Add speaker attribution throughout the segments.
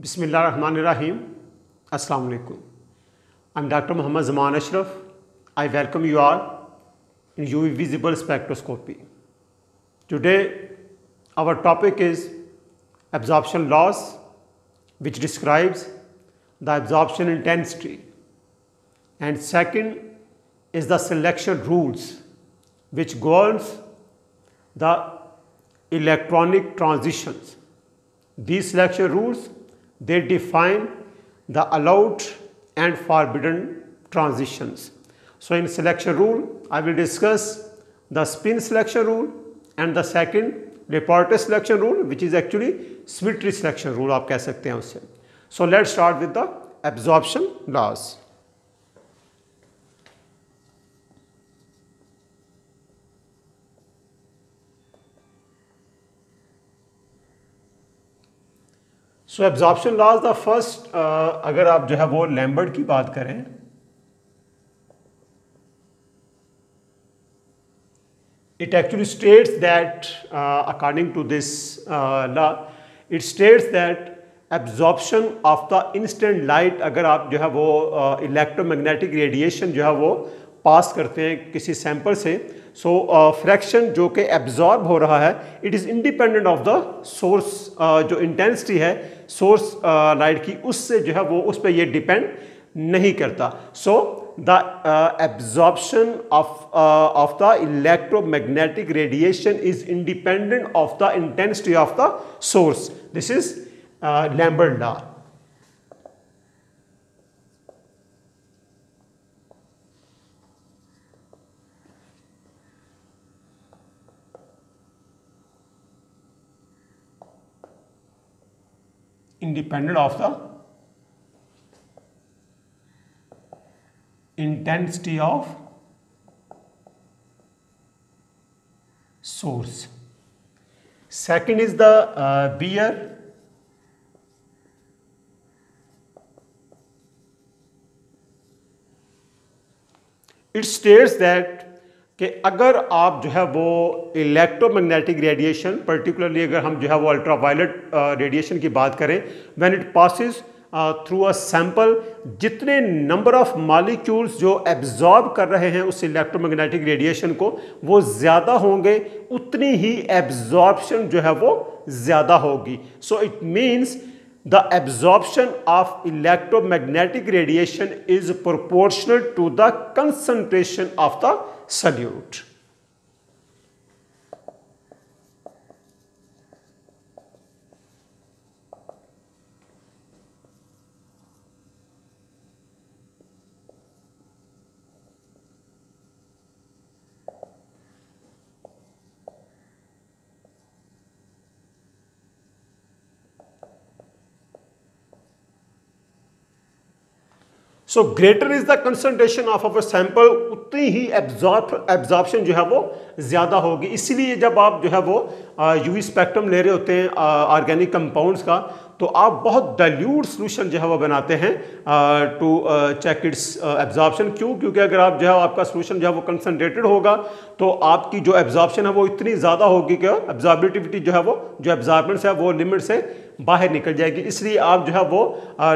Speaker 1: Bismillahirrahmanirrahim. Assalamu alaikum. I'm Dr. Muhammad Zaman Ashraf. I welcome you all in UV visible spectroscopy. Today our topic is absorption laws, which describes the absorption intensity, and second is the selection rules, which governs the electronic transitions. These selection rules, they define the allowed and forbidden transitions. So in selection rule, I will discuss the spin selection rule and the second Laporte selection rule, which is actually symmetry selection rule आप कह सकते हैं उससे. So let's start with the absorption laws. So absorption laws the first, अगर आप जो है वो लैम्बर्ट की बात करें, it actually states that according to this law, it states that absorption of the instant light, अगर आप जो है वो इलेक्ट्रोमैग्नेटिक रेडिएशन जो है वो पास करते हैं किसी सैंपल से, सो फ्रैक्शन जो कि एब्जॉर्ब हो रहा है, it is independent of the source. जो इंटेंसिटी है सोर्स लाइट की, उससे जो है वो उस पर ये डिपेंड नहीं करता. सो the absorption of the electromagnetic radiation is independent of the intensity of the source. This is Lambert law. Independent of the intensity of source. Second is the Beer. It states that कि अगर आप जो है वो electromagnetic radiation, particularly अगर हम जो है वो अल्ट्रावायलेट रेडिएशन की बात करें, when it passes through a sample, जितने नंबर ऑफ मॉलिक्यूल्स जो एब्जॉर्ब कर रहे हैं उस इलेक्ट्रोमैग्नेटिक रेडिएशन को, वो ज़्यादा होंगे, उतनी ही एब्जॉर्प्शन जो है वो ज़्यादा होगी. सो it means the absorption of electromagnetic radiation is proportional to the concentration of the solute. So greater is the concentration of our sample, उतनी ही एब्जॉर्प्शन जो है वो ज़्यादा होगी. इसीलिए जब आप जो है वो यूवी स्पेक्ट्रम ले रहे होते हैं ऑर्गेनिक कंपाउंड्स का, तो आप बहुत डाइल्यूट सोल्यूशन जो है वो बनाते हैं टू चेक इट्स एब्जॉर्प्शन. क्यों? क्योंकि अगर आप जो है आपका सोल्यूशन जो है वो कंसनट्रेटेड होगा, तो आपकी जो एब्जॉर्प्शन है वो इतनी ज़्यादा होगी कि एब्जॉर्बिटिविटी जो है वो, जो एब्जॉर्बेंस है वो लिमिट से बाहर निकल जाएगी. इसलिए आप जो है वो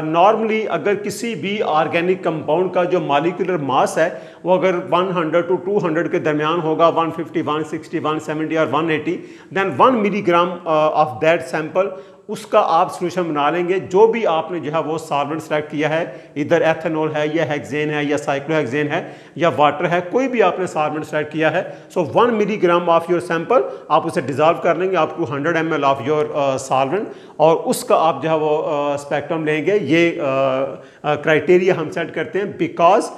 Speaker 1: नॉर्मली अगर किसी भी ऑर्गेनिक कंपाउंड का जो मॉलिक्यूलर मास है वो अगर 100 to 200 के दरमियान होगा, 150, 160, 170 और 180, then 1 milligram of that sample, उसका आप सोल्यूशन बना लेंगे. जो भी आपने जो है वो सॉल्वेंट सेलेक्ट किया है, इधर एथेनॉल है या हेक्सेन है या साइक्लोहेक्सेन है या वाटर है, कोई भी आपने सॉल्वेंट सेलेक्ट किया है, सो 1 मिलीग्राम ऑफ योर सैंपल आप उसे डिजॉल्व कर लेंगे, आपको 100 ml ऑफ योर सॉल्वेंट, और उसका आप जो है वो स्पेक्ट्रम लेंगे. ये क्राइटेरिया हम सेट करते हैं because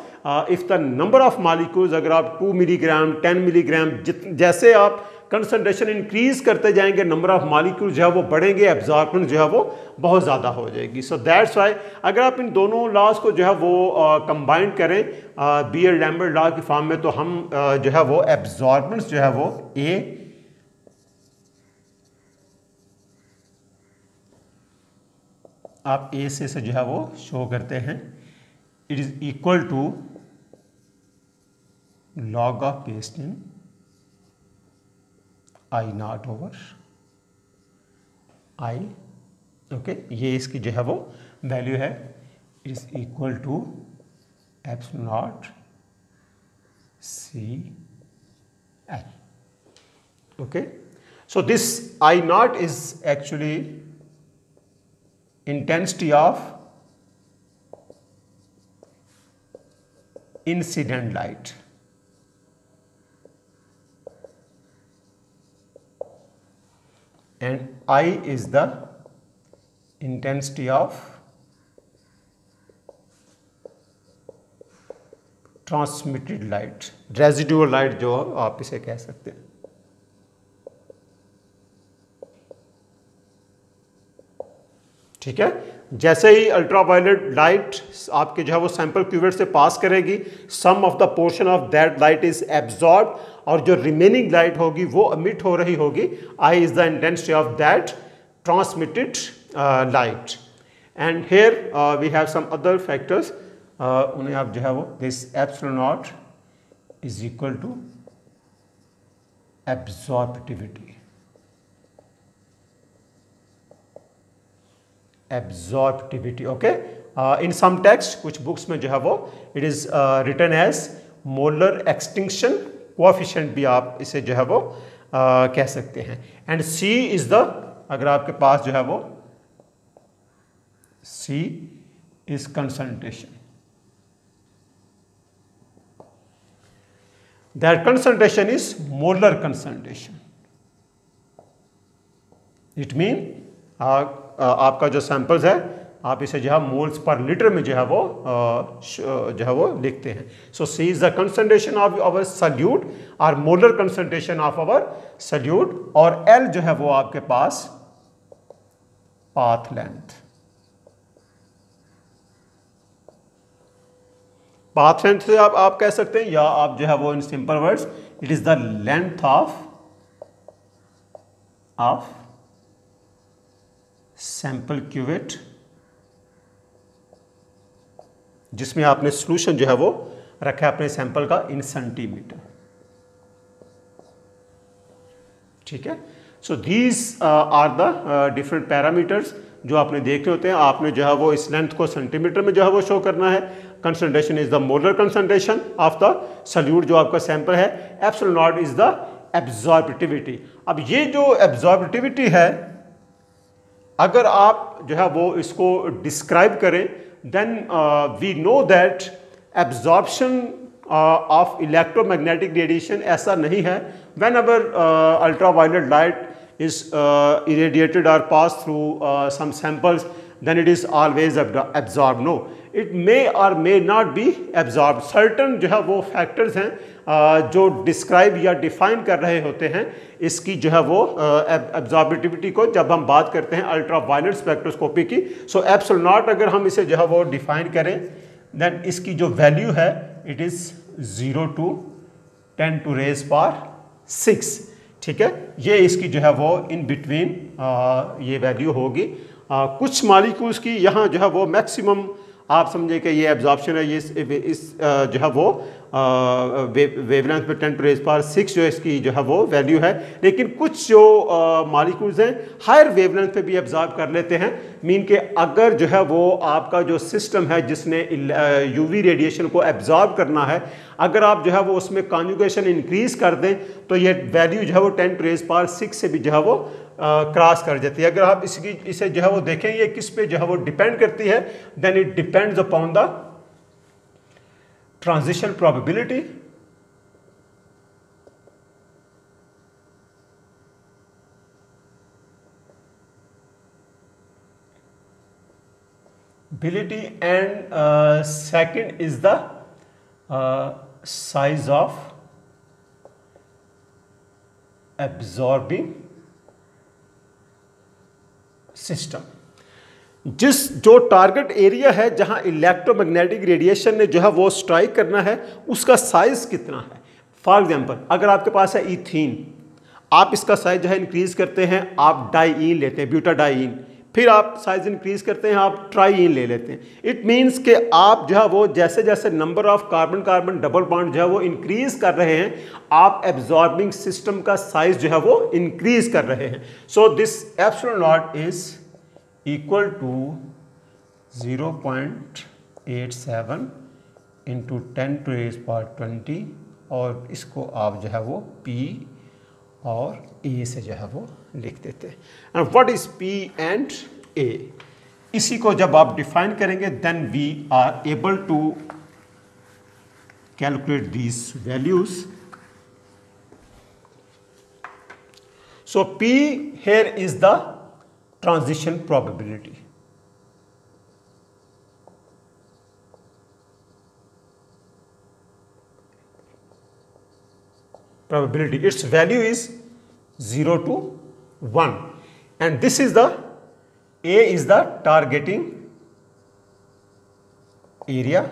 Speaker 1: if the number of molecules, अगर आप 2 मिलीग्राम 10 मिलीग्राम, जैसे आप कंसंट्रेशन इंक्रीज करते जाएंगे, नंबर ऑफ मॉलिक्यूल जो है वो बढ़ेंगे, एब्जॉर्बन जो है वो बहुत ज़्यादा हो जाएगी. सो दैट्स वाई अगर आप इन दोनों लॉज को जो है वो कंबाइन करें बियर लैम्बर्ट लॉ की फॉर्म में, तो हम जो है वो एब्जॉर्बेंस जो है वो ए आप ए से जो है वो शो करते हैं, it is equal to log of Paston I naught over I okay, ये इसकी जो है वो वैल्यू है, is equal to epsilon naught C L. Okay, so this I naught is actually intensity of incident light, and I is the intensity of transmitted light, residual light जो आप इसे कह सकते हैं. ठीक है, जैसे ही अल्ट्रावायलेट लाइट आपके जो है वो सैंपल क्यूवेट से पास करेगी, some of the portion of that light is absorb, और जो रिमेनिंग लाइट होगी वो एमिट हो रही होगी. I is the intensity of that transmitted light. And here we have some other factors, उन्हें आप जो है वो this epsilon not is equal to absorptivity. Absorptivity, okay. In some text, कुछ बुक्स में जो है वो it is written as molar extinction coefficient भी आप इसे जो है वो कह सकते हैं. एंड सी इज द, अगर आपके पास जो है वो C is concentration, that concentration is molar concentration. It mean आपका जो सैंपल्स है आप इसे जो है मोल्स पर लीटर में जो है वो लिखते हैं. So C is the concentration of our solute और molar concentration of our solute, और एल जो है वो आपके पास पाथ लेंथ. पाथ लेंथ से आप कह सकते हैं, या आप जो है वो in simple words, it is the length of sample cuvette जिसमें आपने सॉल्यूशन जो है वो रखा है अपने सैंपल का इन सेंटीमीटर. ठीक है, so these are the different parameters जो आपने देखे होते हैं. आपने जो है वो इस लेंथ को सेंटीमीटर में जो है वो शो करना है. Concentration is the molar concentration of the solute जो आपका सैंपल है. Epsilon not is the एब्जॉर्बिटिविटी. अब ये जो एब्जॉर्बिटिविटी है, अगर आप जो है वो इसको डिस्क्राइब करें, then we know that absorption of electromagnetic radiation ऐसा नहीं है. Whenever ultraviolet light is irradiated और pass through some samples, then it is always absorbed. No, it may or may not be absorbed. Certain जो है वो factors हैं जो describe या डिफाइन कर रहे होते हैं इसकी जो है वो एब्जॉर्बिटिविटी को, जब हम बात करते हैं अल्ट्रावायलेट स्पेक्ट्रोस्कोपी की. सो एप्सिलॉन नॉट अगर हम इसे जो है वो डिफाइन करें, देन इसकी जो वैल्यू है इट इज़ 0 to 10⁻⁶. ठीक है, ये इसकी जो है वो इन बिटवीन ये वैल्यू होगी. कुछ मॉलिक्यूल्स की यहाँ जो है वो मैक्सिमम आप समझे कि ये एब्जॉर्प्शन है, ये इस जो है वो वेवलेंथ पे 10⁻⁶ जो इसकी जो है वो वैल्यू है. लेकिन कुछ जो मॉलिक्यूल्स हैं हायर वेवलेंथ पे भी एब्जॉर्ब कर लेते हैं. मीन के अगर जो है वो आपका जो सिस्टम है जिसने यूवी रेडिएशन को एब्जॉर्ब करना है, अगर आप जो है वो उसमें कॉन्जुगेशन इंक्रीज कर दें तो ये वैल्यू जो है वो 10⁻⁶ से भी जो है वो क्रॉस कर जाती है. अगर आप इसे जो है वो देखें ये किस पे जो है वो डिपेंड करती है, then it depends upon the transition probability, ability, and second is the size of absorbing system. जो टारगेट एरिया है जहां इलेक्ट्रोमैग्नेटिक रेडिएशन ने जो है वो स्ट्राइक करना है, उसका साइज कितना है. फॉर एग्जांपल अगर आपके पास है इथीन, आप इसका साइज जो है इंक्रीज करते हैं, आप डाईन लेते हैं, ब्यूटाडाईन, फिर आप साइज इंक्रीज करते हैं, आप ट्राईन ले लेते हैं. इट मीन्स कि आप जो है वो जैसे जैसे number of carbon carbon double bond जो है वो इंक्रीज कर रहे हैं, आप एब्जॉर्बिंग सिस्टम का साइज जो है वो इंक्रीज कर रहे हैं. So this epsilon not is equal to 0.87 into 10⁻20 और इसको आप जो है वो P और A से जो है वो लिख देते हैं। And what is P and A? इसी को जब आप डिफाइन करेंगे then we are able to calculate these values. So P here is the transition probability. Its value is 0 to 1 and this is the A is the targeting area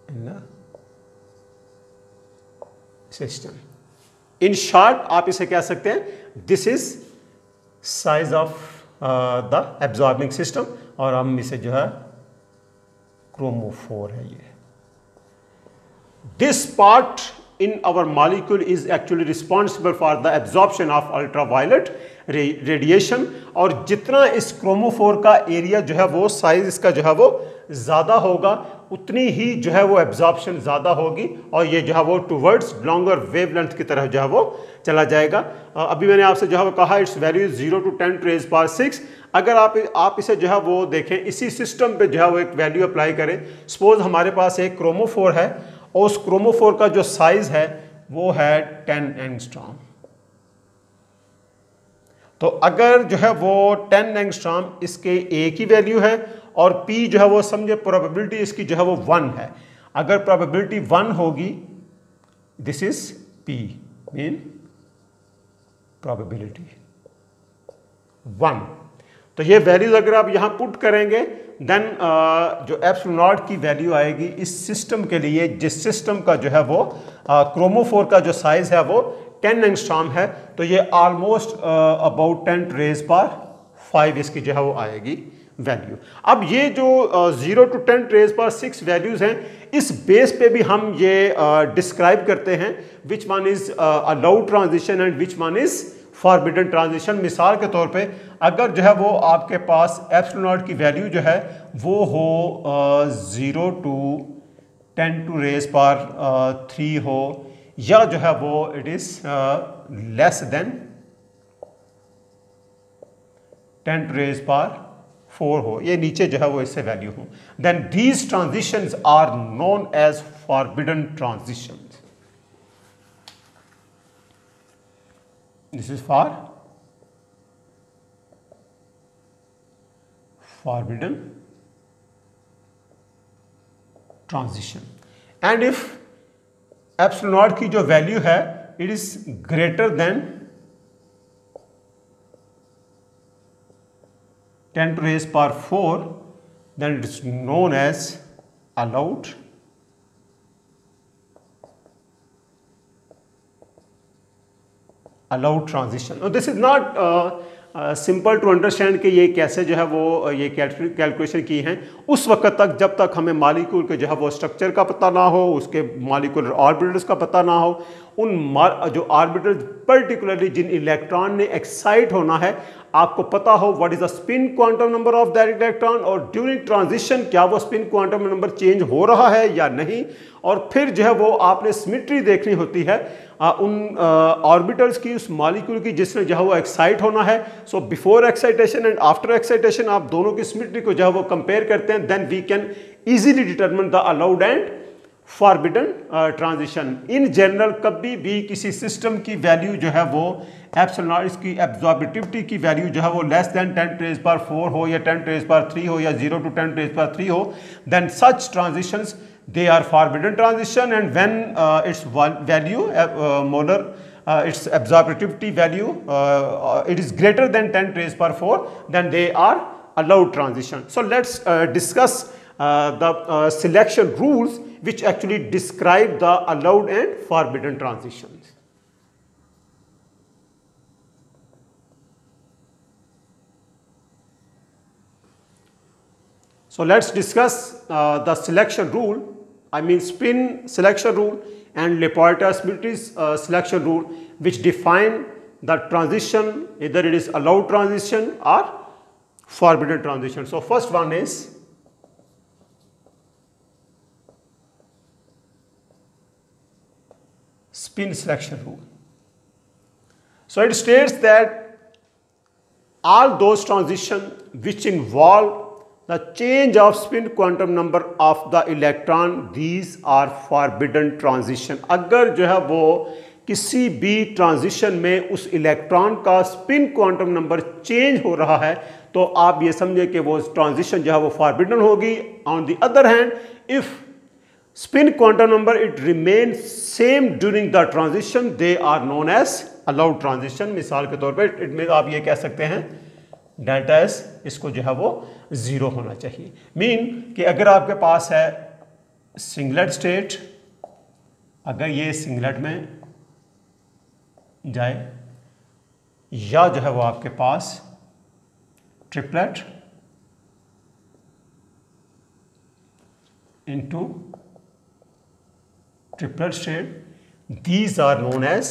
Speaker 1: in the system. In short आप इसे कह सकते हैं this is size of the absorbing system और हम इसे जो है chromophore है ये। This part in our molecule is actually responsible for the absorption of ultraviolet radiation और जितना इस क्रोमोफोर का एरिया जो है वो साइज इसका जो है वो ज़्यादा होगा उतनी ही जो है वो एब्जॉर्प्शन ज़्यादा होगी और ये जो है वो टूवर्ड्स लॉन्गर वेवलेंथ की तरफ जो है वो चला जाएगा। अभी मैंने आपसे जो है वो कहा इट्स वैल्यू 0 to 10⁻⁶। अगर आप इसे जो है वो देखें इसी सिस्टम पे जो है वो एक वैल्यू अप्लाई करें। सपोज हमारे पास एक क्रोमोफोर है और उस क्रोमोफोर का जो साइज है वो है 10 एंगस्ट्रॉम। तो अगर जो है वो 10 एंगस्ट्रॉम इसके A की वैल्यू है और P जो है वो समझे प्रोबेबिलिटी इसकी जो है वो 1 है। अगर प्रोबेबिलिटी 1 होगी this is P mean probability 1। तो ये वैल्यूज अगर आप यहां पुट करेंगे देन जो एप्सिलॉन नॉट की वैल्यू आएगी इस सिस्टम के लिए जिस सिस्टम का जो है वो क्रोमोफोर का जो साइज है वो 10 एंगस्ट्रॉम है तो ये ऑलमोस्ट अबाउट 10⁻⁵ इसकी जो है वो आएगी वैल्यू। अब ये जो 0 to 10⁻⁶ वैल्यूज हैं इस बेस पे भी हम ये डिस्क्राइब करते हैं which one is allowed transition and which one is forbidden transition. मिसाल के तौर पे अगर जो है वो आपके पास एप्सिलॉन नॉट की वैल्यू जो है वो हो 0 to 10⁻³ हो या जो है वो इट इज लेस देन 10⁻⁴ हो, ये नीचे जो है वो इससे वैल्यू हो, then these transitions are known as forbidden transitions. This is for forbidden transition and if epsilon naught की जो वैल्यू है it is greater than 10⁻⁴ then it is known as allowed transition. Now, this is not simple to understand कि ये कैसे जो है वो ये कैलकुलेशन की हैं उस वक्त तक जब तक हमें मॉलिक्यूल के जो है वो स्ट्रक्चर का पता ना हो, उसके मॉलिक्यूलर ऑर्बिटल्स का पता ना हो, उन जो ऑर्बिटल्स पर्टिकुलरली जिन इलेक्ट्रॉन ने एक्साइट होना है आपको पता हो what is the spin quantum number of that electron और ड्यूरिंग ट्रांजिशन क्या वो स्पिन क्वांटम नंबर चेंज हो रहा है या नहीं, और फिर जो है वो आपने सिमेट्री देखनी होती है उन ऑर्बिटल्स की उस मॉलिक्यूल की जिसने जो है वो एक्साइट होना है। So before excitation and after excitation आप दोनों की सिमेट्री को जो है वो कंपेयर करते हैं, then we can easily determine the allowed and forbidden transition. In general कभी भी किसी सिस्टम की वैल्यू जो है वो एप्सिलॉन नॉट इसकी एब्जॉर्बिटिविटी की वैल्यू जो है वो लेस देन 10⁻⁴ हो या 10⁻³ हो या 0 to 10⁻³ हो, then such transitions they are forbidden transition and when its value molar its absorptivity value it is greater than 10⁻⁴, then they are allowed transition. So let's discuss the selection rules which actually describe the allowed and forbidden transitions. So let's discuss the selection rule, I mean spin selection rule and Laporte symmetry selection rule, which define the transition, either it is allowed transition or forbidden transition. So first one is spin selection rule. So it states that all those transitions which involve the change of spin quantum number of the electron, these are forbidden transition. अगर जो है वो किसी भी transition में उस electron का spin quantum number change हो रहा है तो आप ये समझे कि वो ट्रांजिशन जो है वो फॉरबिडन होगी. On the other hand, if spin quantum number it remains same during the transition, they are known as allowed transition. मिसाल के तौर पर इनमें आप ये कह सकते हैं डेल्टा एस, इसको जो है वो जीरो होना चाहिए. मीन कि अगर आपके पास है सिंगलेट स्टेट, अगर ये सिंगलेट में जाए, या जो है वो आपके पास triplet into triplet state, these are known as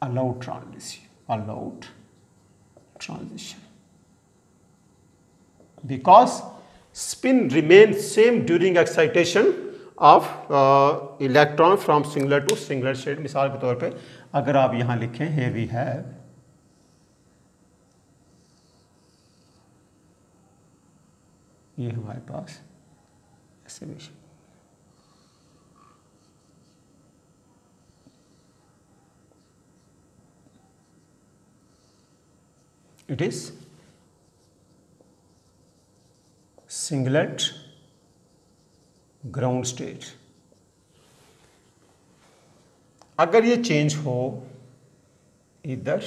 Speaker 1: allowed transition, because spin remains same during excitation of electron from singlet to singlet state. मिसाल के तौर पे अगर आप यहां लिखें, here we have ये हमारे पास ऐसे भी it is singlet ground state. अगर ये चेंज हो इधर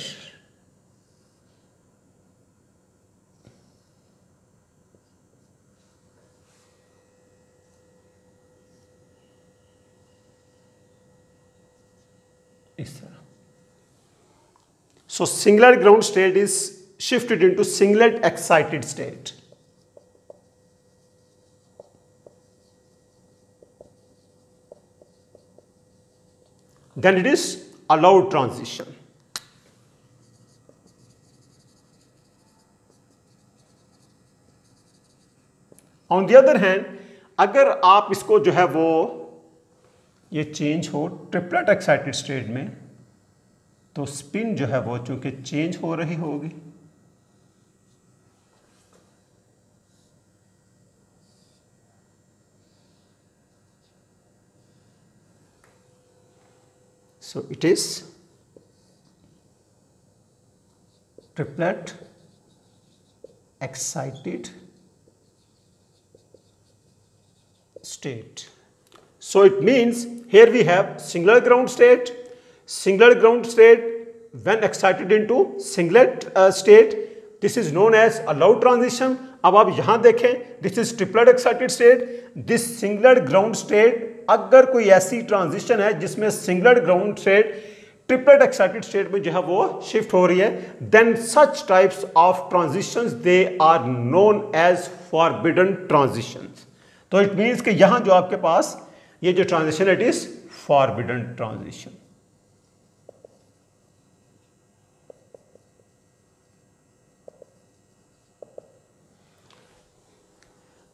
Speaker 1: इस तरह, so singlet ground state is shifted into singlet excited state. Then it is allowed transition. On the other hand, अगर आप इसको जो है वो ये चेंज हो ट्रिपलेट एक्साइटेड स्टेट में, तो स्पिन जो है वो चूंकि चेंज हो रही होगी, so it is triplet excited state. So it means here we have singular ground state. Singular ground state when excited into singlet state, this is known as allowed transition. अब आप यहां देखें, this is triplet excited state. This singular ground state, अगर कोई ऐसी transition है जिसमें singlet ground state triplet excited state में जो है वो शिफ्ट हो रही है, then such types of transitions they are known as forbidden transitions. तो इट मींस कि यहां जो आपके पास ये जो transition it is forbidden transition.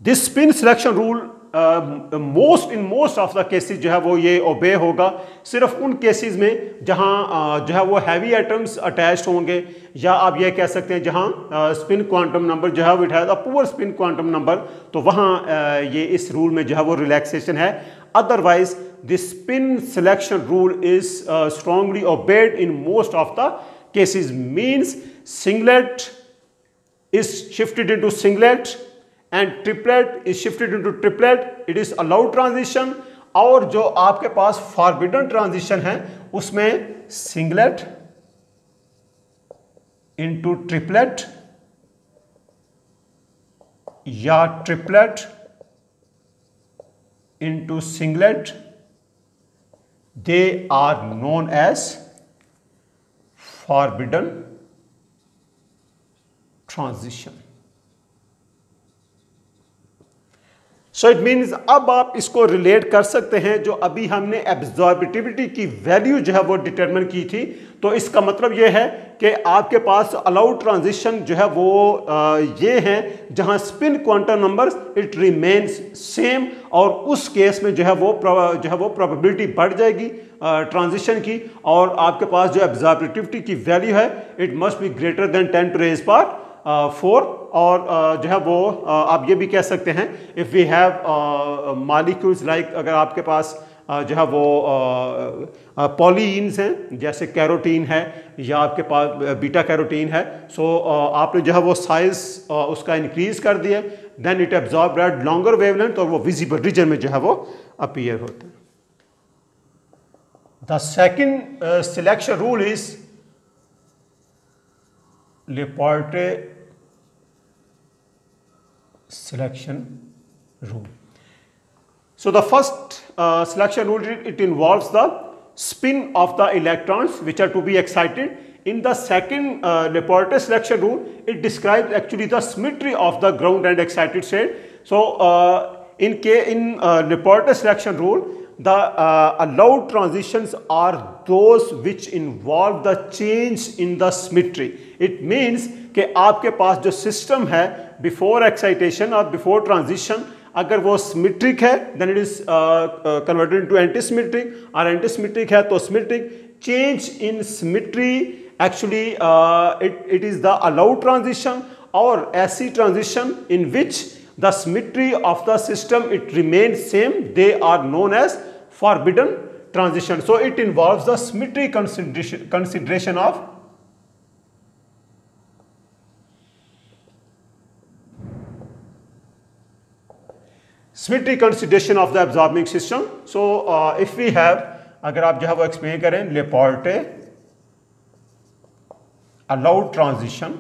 Speaker 1: This spin selection rule most of the cases जो है वो ये ओबे होगा सिर्फ उन केसेस में जहां जो है वो हैवी एटम्स अटैच्ड होंगे, या आप ये कह सकते हैं जहां स्पिन क्वांटम नंबर जो है वो it has a poor spin quantum number, तो वहां ये इस रूल में जो है वो रिलैक्सेशन है. Otherwise the spin selection rule is strongly obeyed in most of the cases. Means singlet is shifted into singlet and triplet is shifted into triplet, it is allowed transition. और जो आपके पास forbidden transition है उसमें singlet into triplet या triplet into singlet, they are known as forbidden transition. So it means अब आप इसको relate कर सकते हैं जो अभी हमने एब्जॉर्बिटिविटी की वैल्यू जो है वो डिटरमिन की थी। तो इसका मतलब ये है कि आपके पास अलाउड ट्रांजिशन जो है वो ये हैं जहां spin quantum numbers it remains same, और उस केस में जो है वो प्रोबेबिलिटी बढ़ जाएगी ट्रांजिशन की, और आपके पास जो एब्जॉर्बिटिविटी की वैल्यू है it must be greater than 10 to raise power 4। और जो है वो आप ये भी कह सकते हैं if we have molecules like, अगर आपके पास जो है वो पॉलीइन्स हैं जैसे कैरोटीन है या आपके पास बीटा कैरोटीन है, सो आपने जो है वो साइज उसका इंक्रीज कर दिया, then it absorb at longer wavelength और वो विजिबल रीजन में जो है वो अपीयर होते हैं। The second selection rule is Laporte selection rule. So the first selection rule, it involves the spin of the electrons which are to be excited. In the second Laporte selection rule, it describes actually the symmetry of the ground and excited state. So in Laporte selection rule, the allowed transitions are those which involve the change in the symmetry. It means कि आपके पास जो system है before excitation और before transition, अगर वो symmetric है then it is converted into anti symmetric, और anti symmetric है तो symmetric. Change in symmetry actually it is the allowed transition, और ऐसी transition in which the symmetry of the system it remain same, they are known as forbidden transition. So it involves the symmetry consideration of symmetry consideration of the absorbing system. So if we have, अगर आप जो है वो explain करें, लेपोर्टे allowed transition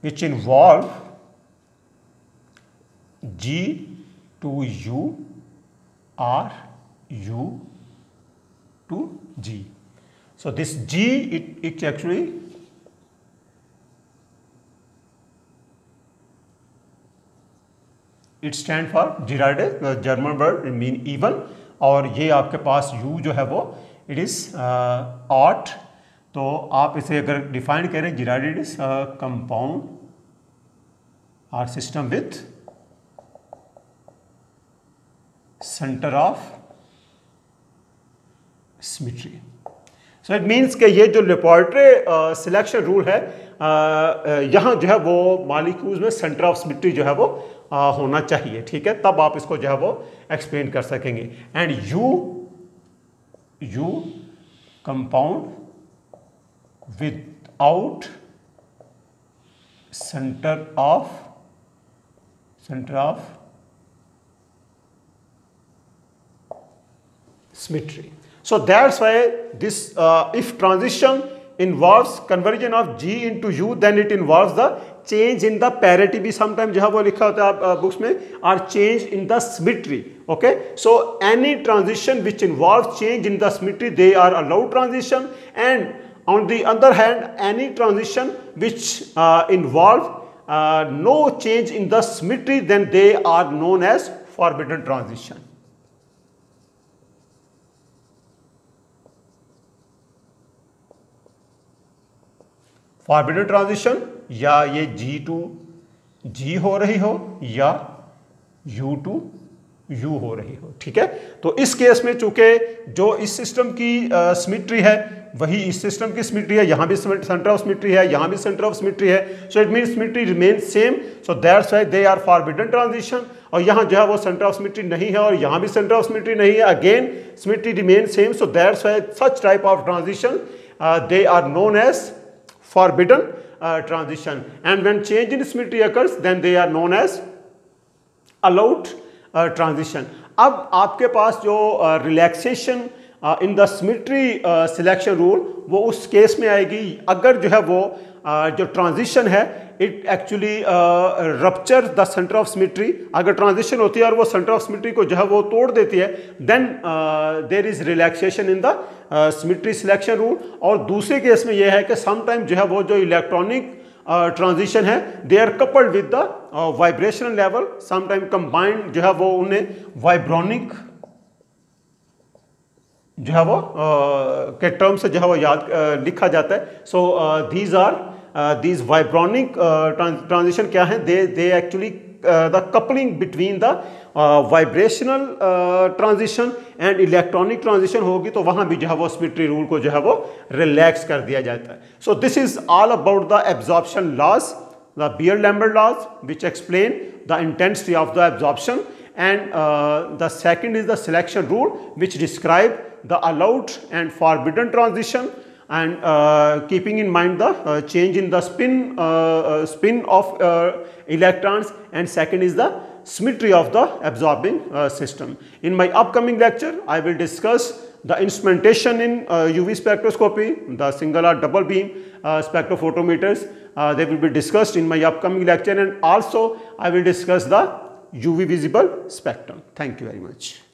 Speaker 1: which involve G to U or U to G. So this G it actually it stand for gerade, German word mean even, और ये आपके पास U जो है वो इट इज़ ऑट. तो आप इसे अगर डिफाइन करें, जिराडे इट इज कंपाउंड और system with centre of symmetry. So it means कि ये जो लेपोर्टे सिलेक्शन रूल है, यहाँ जो है वो मॉलिक्यूल्स में सेंटर ऑफ सिमेट्री जो है वो होना चाहिए. ठीक है, तब आप इसको जो है वो एक्सप्लेन कर सकेंगे. And you compound without centre of symmetry. So that's why this if transition involves conversion of G into U, then it involves the change in the parity भी sometimes जो है वो लिखा होता है आप बुक्स में, or change in the symmetry. Okay, so any transition which involves change in the symmetry, they are allowed transition, and on the other hand any transition which involve no change in the symmetry, then they are known as forbidden transition. Forbidden transition या ये G to G हो रही हो या U to U हो रही हो. ठीक है, तो इस केस में चूंकि जो इस सिस्टम की सिमेट्री है वही इस सिस्टम की सिमेट्री है, यहाँ भी सेंटर ऑफ सिमेट्री है, यहाँ भी सेंटर ऑफ सिमेट्री है. So it means symmetry remain same, so that's why they are forbidden transition. और यहाँ जो है वो सेंटर ऑफ सिमेट्री नहीं है और यहाँ भी सेंटर ऑफ सिमेट्री नहीं है, again symmetry remain same. So that's why such type of transition they are known as forbidden transition, and when change in symmetry occurs then they are known as allowed transition. अब आपके पास जो relaxation in the symmetry selection rule वो उस case में आएगी अगर जो है वो जो ट्रांजिशन है it actually rupture the centre of symmetry. अगर ट्रांजिशन होती है और वो सेंटर ऑफ सिमेट्री को जो है वो तोड़ देती है, then there is relaxation in the symmetry selection rule. और दूसरे केस में यह है कि समटाइम जो है वो जो इलेक्ट्रॉनिक ट्रांजिशन है, they are coupled with the vibrational level, sometime combined जो है वो उन्हें वाइब्रोनिक जो है वो के टर्म से जो है वो याद लिखा जाता है। So these are these vibronic transition क्या है, they actually the coupling between the vibrational transition and electronic transition होगी तो वहां भी जो है वो सिमेट्री रूल को जो है वो रिलैक्स कर दिया जाता है। So this is all about the absorption laws, the Beer Lambert laws which explain the intensity of the absorption, and the second is the selection rule which describe the allowed and forbidden transition, and keeping in mind the change in the spin of electrons, and second is the symmetry of the absorbing system. In my upcoming lecture I will discuss the instrumentation in UV spectroscopy, the single or double beam spectrophotometers. They will be discussed in my upcoming lecture, and also I will discuss the UV visible spectrum. Thank you very much.